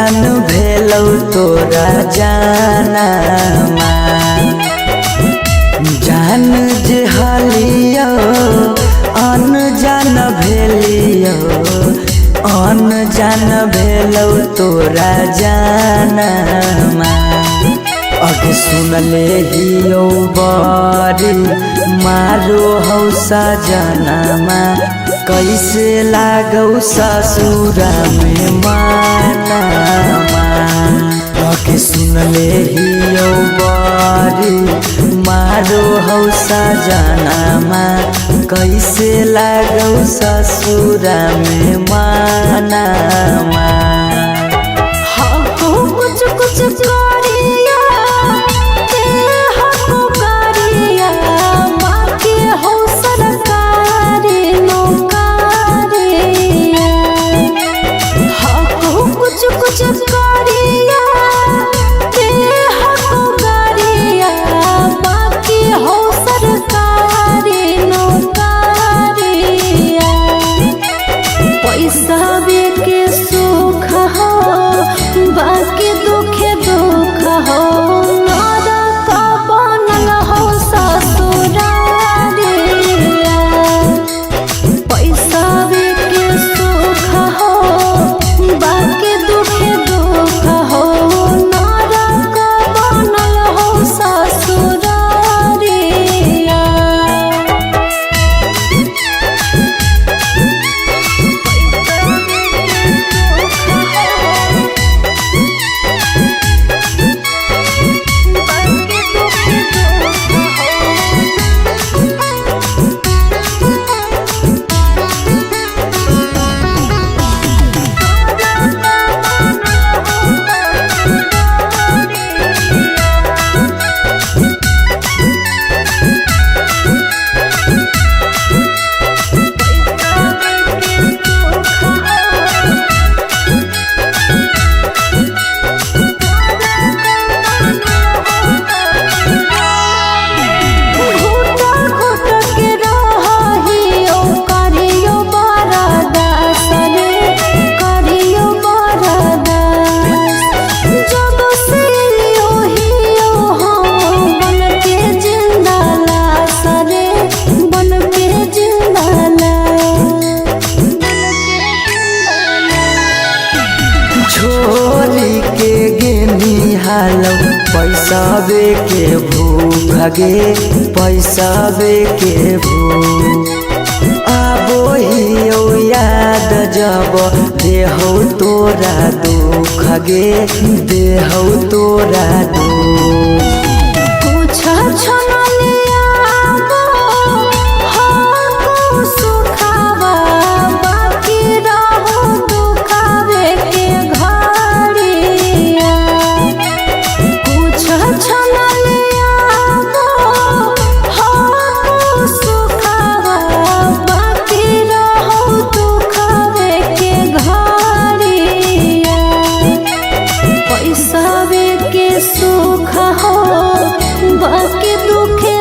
जान भेलौ तोरा जानमा जान जे हलियो अनजान भेलियो अनजान भेलौ तोरा जानमा अगे सुनले हियो बरी मारो हौ सजनमा कैसे लागौ ससुरा में मानमा अगे सुनले हियो बरी मारो हौ सजनमा कैसे लागौ ससुरा में मानमा कुछ कुछ करिया के हको करिया माँ के हो सरकारी नौकरिया हको कुछ कुछ करिया के हको करिया माँ के हो सरकारी नौकरिया पैसा के सुख हो बाकी दुखे दुख हो नरक बनल हो ससुरारिया पैसा के सुख हो बाकी दुखे दुख हो नरक बनल हो ससुरारिया छोरी के गेनी हालौ पैसा के भूख गे पैसा के भूख आबो हियो याद जब देहौ तोरा दुख गे देहौ तोरा दुख कुछ छनलिया हको सुखावा बाकी रहो दुखावे के घड़िया कुछ छनलिया हको सुखावा बाकी रहो दुखावे के घड़िया पैसा के सुख हो बाकी दुखे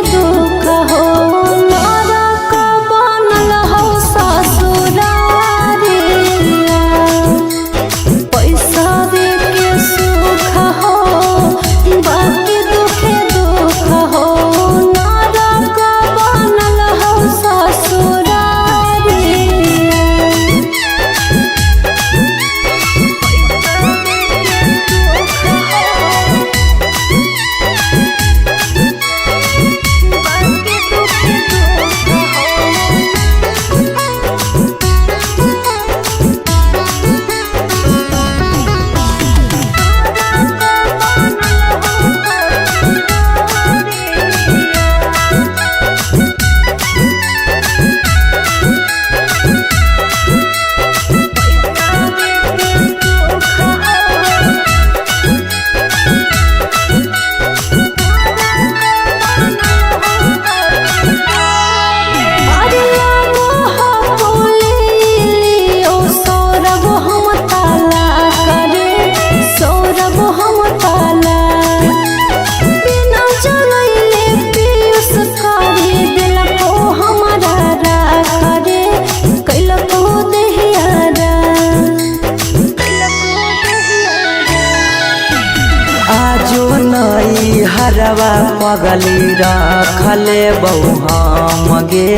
जो नई हरवा पगली रखले बहु गे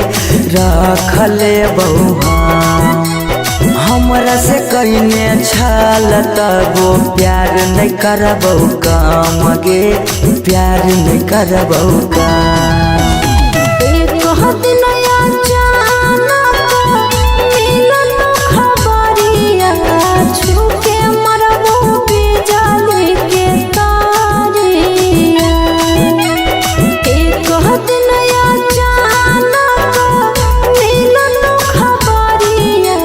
रखले बहु हमरा से कहीने छल तबो प्यार नहीं करबौ काम गे प्यार नहीं करबौ काम। एक नया मिलन खबरिया छुके मरबो बिजली के तारिया। एक नया मिलन खबरिया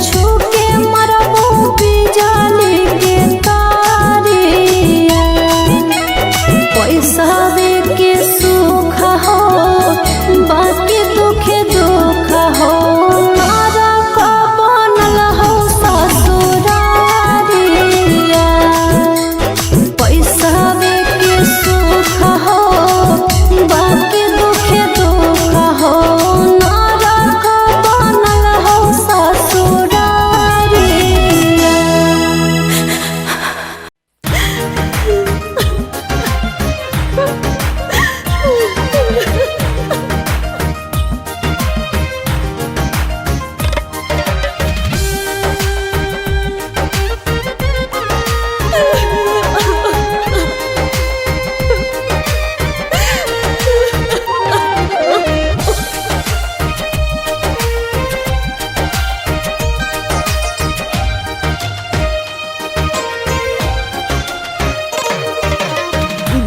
छुके मरबो बिजली के तारिया। पैसा दे के सुख हो बाकी दुख दुख हो नरक बनल हो ससुरारिया। पैसा दे के सुख हो बाकी दुख दुख हो नरक बनल हो ससुरारिया।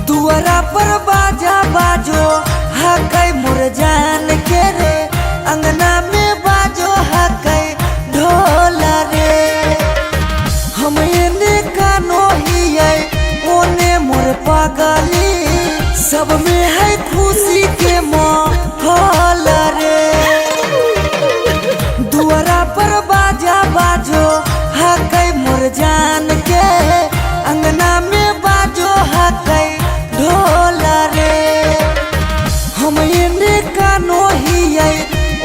दुआरा पर बाजा बाजो हकै मोर जान के रे अंगना में बाजो हकै ढोल रे। हम एने कानो हियै ओने मोर पगली सब में है खुशी के माहौल रे। दुआरा पर बाजा बाजो हकै मोर जान के अंगना में बाजो हकै ढोल रे। हम एने कानो हियै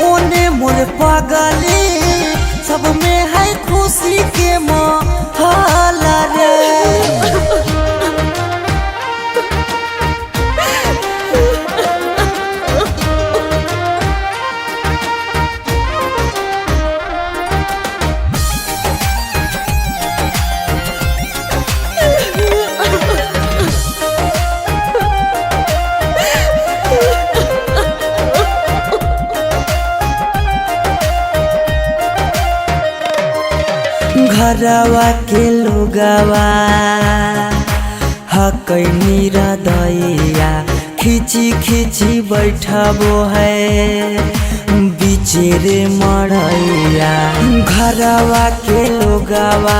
ओने मोर पगली सब में है खुशी के माहौल रे। घरवा के लोगवा हकै मेरा दैया खिची खिची बैठबो है बीचे रे मड़ैया। घरवा के लोगवा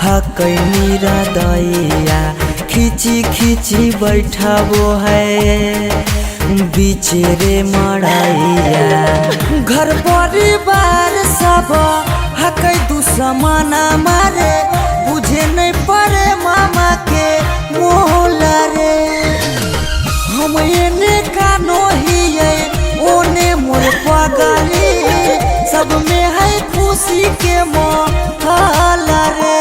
हकै मेरा दैया खिची खिची बैठबो है बीचे रे मड़ैया। घर परिवार सब हकै दुश्मन मारे बुझे नहीं पड़े मामा के मोहल रे। हम एने कानो हियै ओने मोर पगली सब में है खुशी के माहौल रे।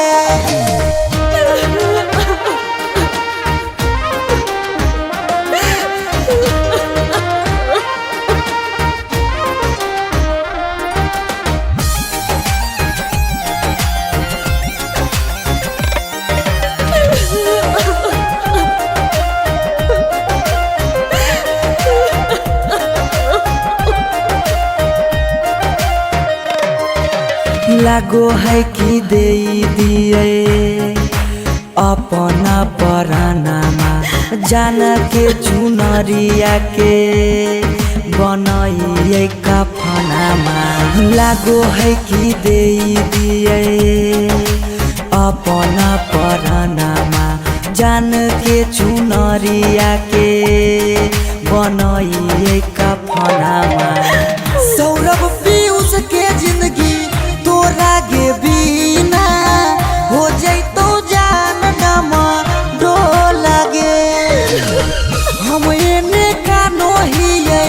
लागो है कि दे दिए अपना परानामा जान के चुनरिया के बनाइए कफनामा। लागो है कि दे दिए अपना परानामा जान के चुनरिया के बनाइए कफनामा। सौरभ पीयूष के जिंदगी तोरा गे बिना हो जैतो जान नमा डोल गे। हम एने कानो हियै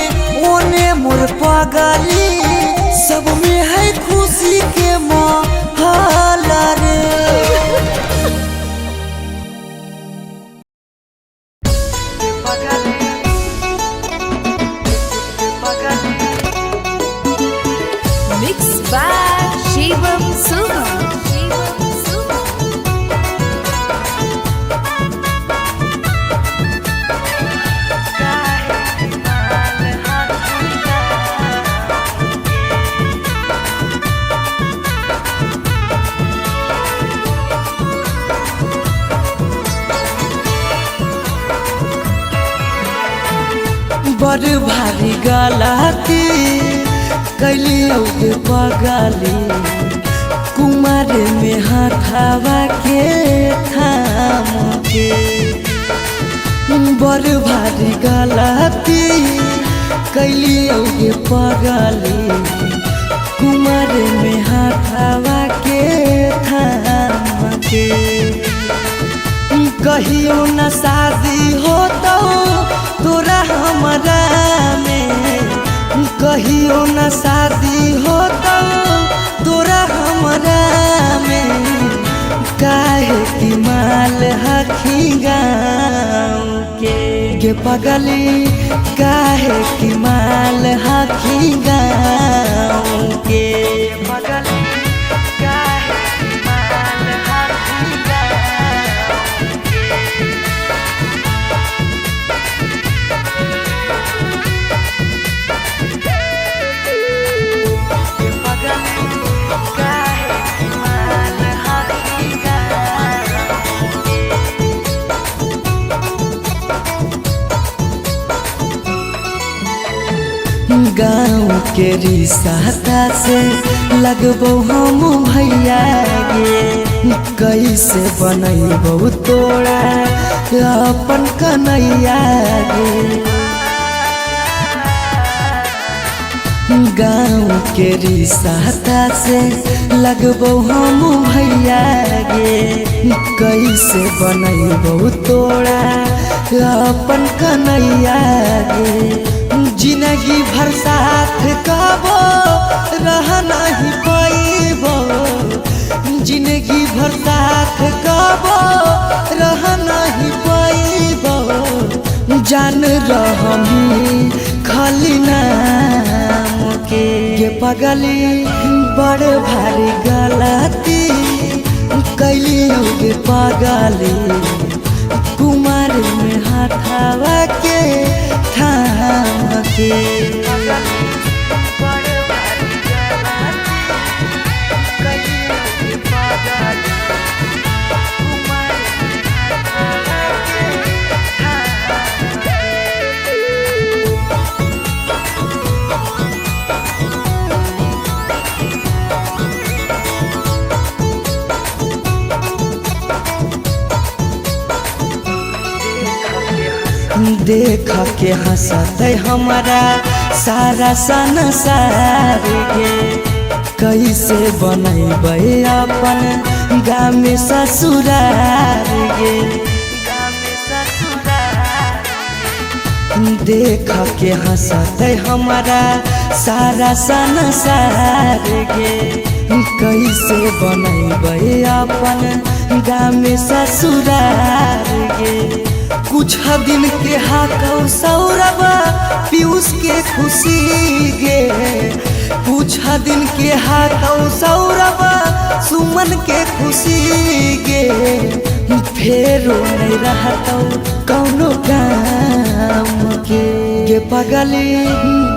ओने मोर पगली सब में है खुशी के माहौल रे। बड़ भारी गलती कैलियो के पगली कुमार में हाथावा के थाम के बड़ भारी गलती कैलियो के पगली कुमार में हाथावा के थाम के कहियो न शादी हो तो तोरा हमरा में कहियो न शादी हो तो तोरा हमरा में काहे की माल हखी गाँव के पगली काहे की माल हखी गाँव के पगली काहे की माल हखी गाँव के पगली काहे की माल हखी गाँव गाँव के रिश्ता से लगबो हम भैया गे कैसे बनैबो तोरा अपन कन्हैया गे गाँव के रिश्ता से लगबो हम भैया गे कैसे बनैबो तोरा अपन कन्हैया गे जिंदगी भर साथ कबो रह नहीं पाइबो जिंदगी भर साथ कबो रह नहीं पाइबो जान रहमी खाली नाम के पगली बड़ भारी गलती कैलियो के पगली कुमार में हाथावा के थाम के देख के हंसते हमारा सारा संसार गे कैसे बनैबे अपन गाँव में ससुरार गे देख के हंसते हमारा सारा संसार गे कैसे बनैबे अपन गाँव में ससुरार गे कुछ दिन के हाथों सौरभ पीयूष के खुशी गे कुछ दिन के हाथों सौरभ सुमन के खुशी गे फेरो नहीं रहतो कौनो काम के पगली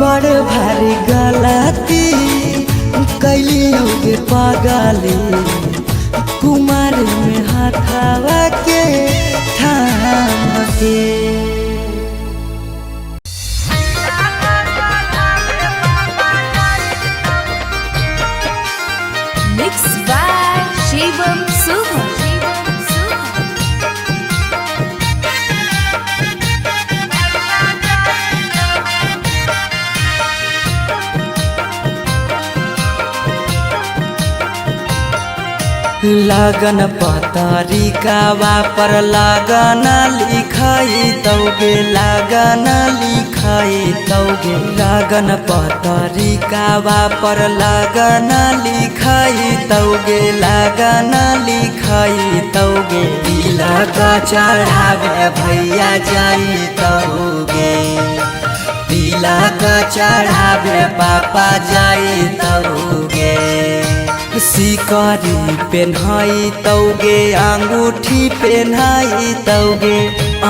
बड़ भारी गलती कैलियो के पगली कुमार में हाथावा के थाम के Mixed by Shivam Suha. लगन पतरिकावा पर लगन लिखाई तौगे लगन लिखाई तौगे लगन पतरिकावा पर लगन लिखाई तौगे लगन लिखाई तौगे तिलक चढ़ावे भैया जाई तौगे तिलक चढ़ावे पापा जाई तौगे सिकरी पेन्हाई तौगे अंगूठी पेन्हाई तौगे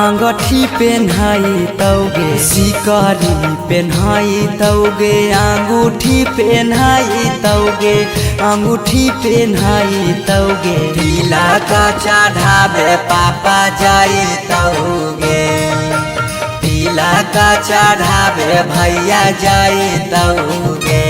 अंगूठी पेन्हाई तौगे सिकरी पेन्हाई तौगे अंगूठी पेन्हाई तौगे अंगूठी पेन्हाई तौगे तिलक चढ़ावे पापा जाई तौगे तिलक चढ़ावे भैया जाई तौगे।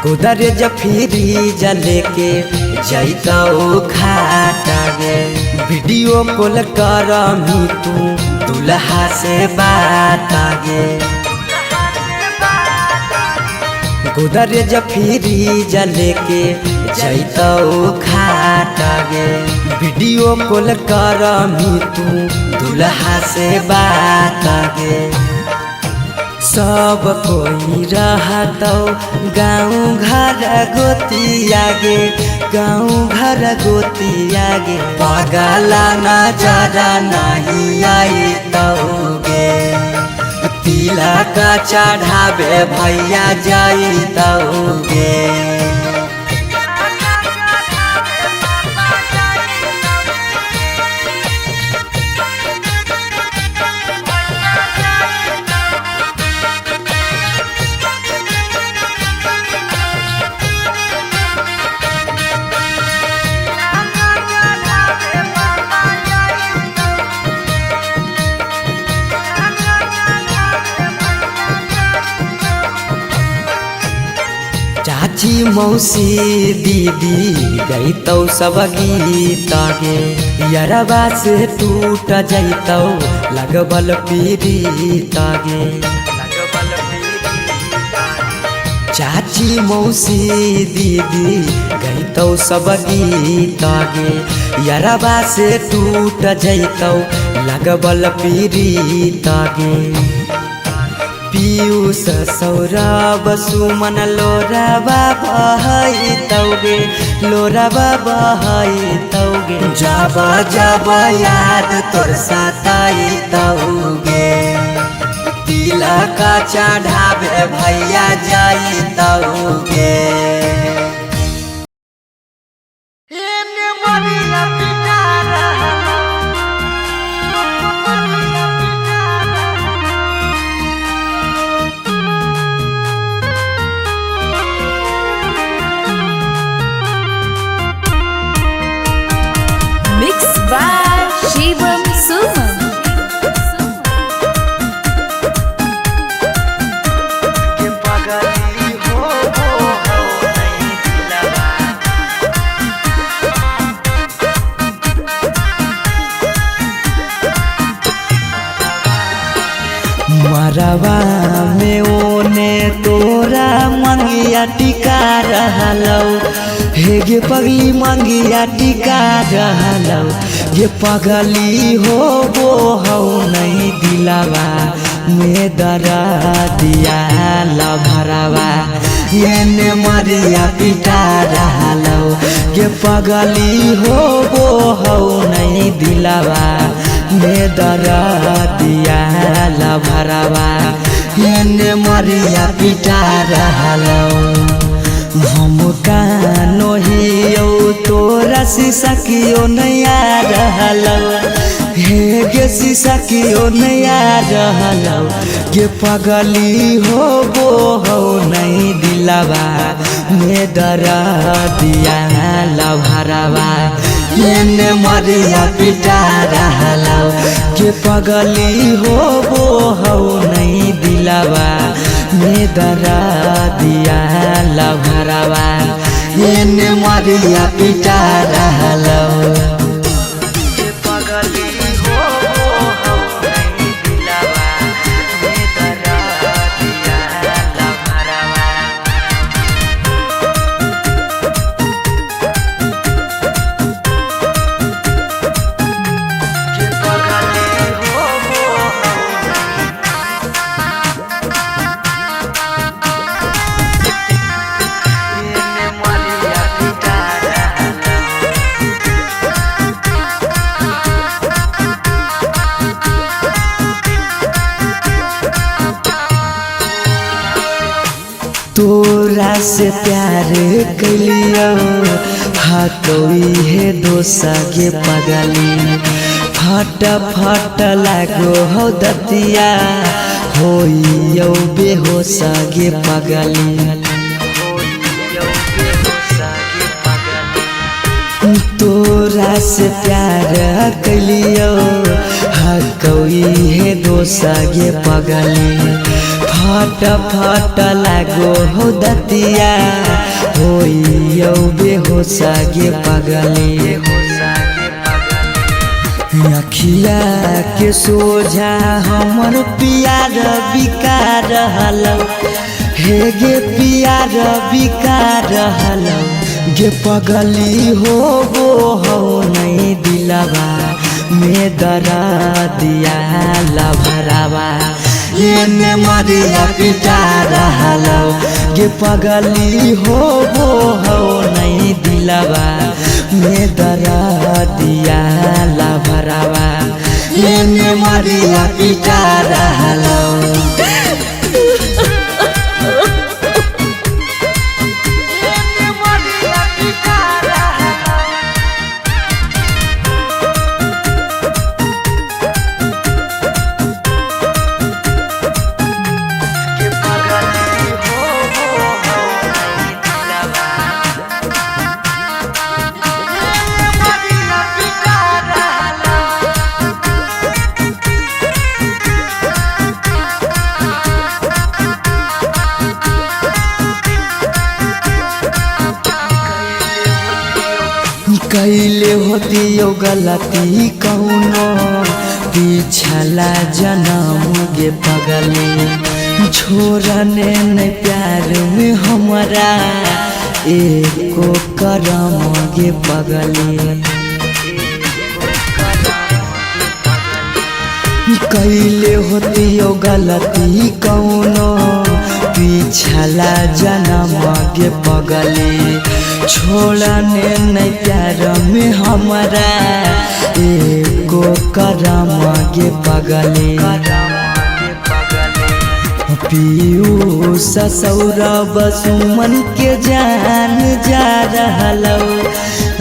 गोदरेज फ्रिज लेके जैतौ खाटा गे। वीडियो कॉल करमी तू दुल्हा से बात गे। गोदरेज फ्रिज लेके जैतौ खाटा गे। वीडियो कॉल करमी तू दुल्हा से बात गे। सब कोई रहतौ गाँव घर गोतिया गे। गाँव घर गोतिया गे। पगला नजरा नहीं आई तौगे। तिलक चढ़ावे भैया जाई तौगे। चाची मौसी दीदी गईतौ सब गीत गे। यरबा से टूट जैतौ लगबल पीड़ित गे। चाची मौसी दीदी गईतौ सब गीत गे। यरबा से टूट जैतौ लगबल पीड़ित गे। पीयूष सौरभ सुमन लोरबा बहैतौगे। लोरबा बहैतौगे। जब जब याद तोर सताइतौगे। तिलक चढ़ावे भैया जाई तौगे। Mixed by Shivam Suman. मरवा में ओने तोरा मंगिया टिका रहलौ। हे गे पगली मंगिया टिका रहलौ। ये पगली हो नहीं दिलावा में दरा दिया लभरवा। ये मरिया पिटा रहलौ। ये पगली हो नहीं दिलावा में दरा दिया लभरवा। ये मरिया पिटा रहलौ। हम कानो हियो तोरा शीशा कियो नया रहलौ। हे गे शीशा कियो नया रहलौ। ये पगली हो नहीं दिलावा में दरा दिया लभरवा। ये मरिया पिटा रहलौ। ये पगली हो नहीं दिलावा में दरा दिया लभरवा। ये मरिया पिटा रहलौ। से प्यार कलियो हतोई है दोसा के पगली फट फट लागो हो दतिया होइयो बेहोश गे पगली तोरा से प्यार कलियो हतोई है दोसा गे पगली फट फट लागो हो दतिया होइयो बेहोश गे पगली अखिया के सोझा हमर प्यार बिकार रहलौ हे गे प्यार बिकार रहलौ गे पगली हो नहीं दिलवा में दरा दिया लभरावा एने मरिया पिटा रहलौ गे पगली हो नहीं दिलवा में दरा दिया लभरावा एने मरिया पिटा रहलौ कैले होतियो गलती कौनो पिछला जन्म गे पगली छोड़ने न प्यार में हमारा एको करम गे पगली कैले होतियो गलती कौनो पिछला जन्म गे पगली छोड़ने नहीं प्यार में हमारा एको करम गे पगली पीयूष सौरभ सुमन के जान जा रहलौ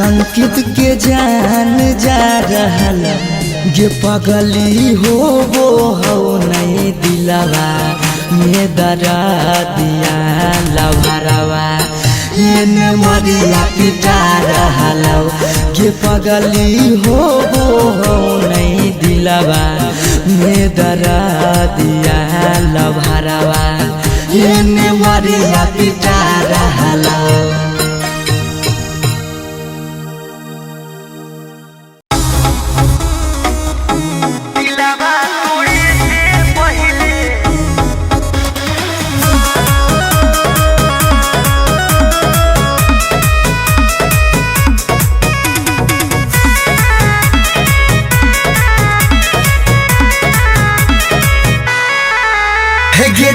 अंकित के जान जा रहलौ गे पगली हो नहीं दिलवा में दरा दिया लभरावा एने मरिया पिटा रहलौ गे पगली हो नहीं दिलवा में दरा दिया लभरावा एने मरिया पिटा रहलौ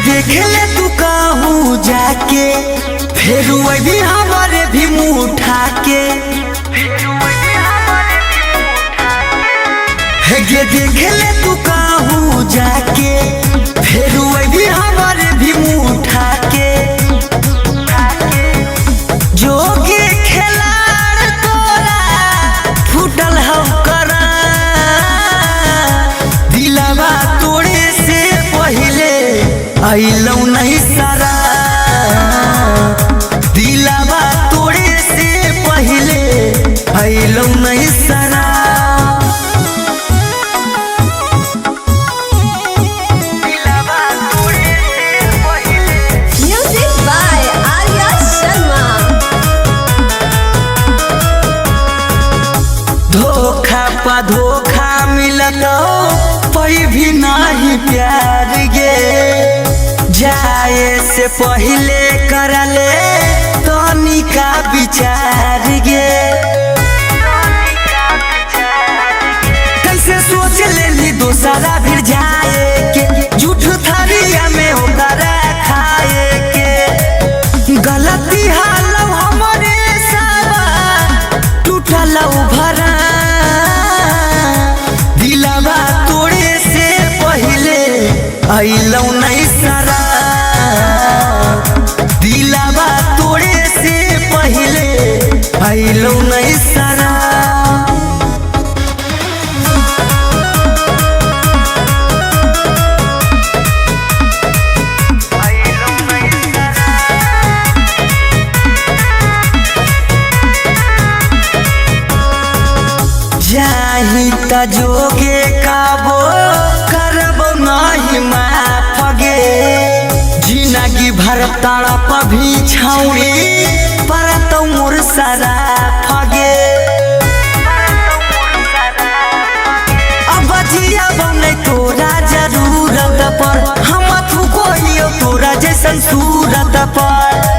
देख ले तू कहूँ जाके फिर वही हमारे भी मुँह उठा के गे देख ले तू कहूँ जाके फिर वही हमारे भी मुँह उठा के जो के खिलाड़ तोरा फूटल हम करा दिलवा तोड़े से पहले आइलौ नहीं सारा दिलवा तोड़े से पहले आइलौ नहीं सारा दिलवा तोड़े से पहले म्यूजिक बाय आर्या शर्मा धोखा पा धोखा मिलतो कोई भी नहीं प्यार गे जाए से पहले करले तनी का विचार गे कैसे सोच लेली दोसरा फिर जाए के झूठ थरिया में ओकरा खाए के गलती हाल हमरे सावा टूटल भरा दिलवा तोड़े से पहले आइलौ नहीं सारा दिलवा काबो करबो नहीं माफ गे जिंदगी भर तड़प भी छौड़ी पर तो मोर सारा फगे अब जिया बने तोरा जरूरत पर हम थुको तोरा जैसन सूरत पर